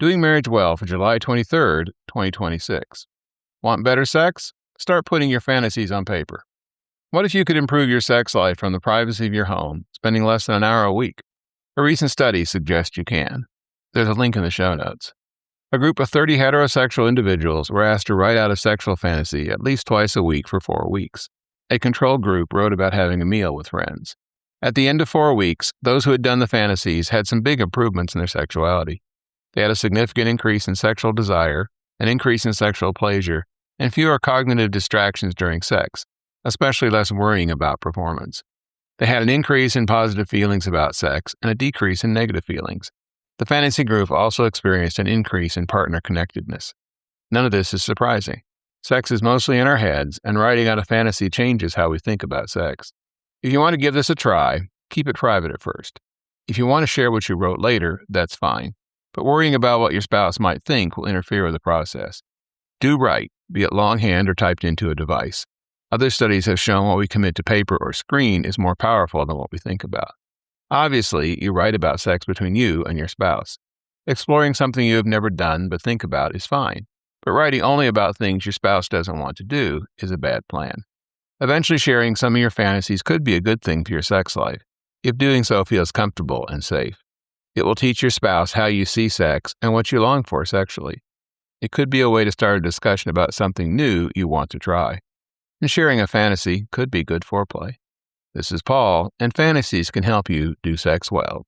Doing marriage well for July 23rd, 2026. Want better sex? Start putting your fantasies on paper. What if you could improve your sex life from the privacy of your home, spending less than an hour a week? A recent study suggests you can. There's a link in the show notes. A group of 30 heterosexual individuals were asked to write out a sexual fantasy at least twice a week for 4 weeks. A control group wrote about having a meal with friends. At the end of 4 weeks, those who had done the fantasies had some big improvements in their sexuality. They had a significant increase in sexual desire, an increase in sexual pleasure, and fewer cognitive distractions during sex, especially less worrying about performance. They had an increase in positive feelings about sex and a decrease in negative feelings. The fantasy group also experienced an increase in partner connectedness. None of this is surprising. Sex is mostly in our heads, and writing out a fantasy changes how we think about sex. If you want to give this a try, keep it private at first. If you want to share what you wrote later, that's fine. But worrying about what your spouse might think will interfere with the process. Do write, be it longhand or typed into a device. Other studies have shown what we commit to paper or screen is more powerful than what we think about. Obviously, you write about sex between you and your spouse. Exploring something you have never done but think about is fine, but writing only about things your spouse doesn't want to do is a bad plan. Eventually, sharing some of your fantasies could be a good thing for your sex life, if doing so feels comfortable and safe. It will teach your spouse how you see sex and what you long for sexually. It could be a way to start a discussion about something new you want to try. And sharing a fantasy could be good foreplay. This is Paul, and fantasies can help you do sex well.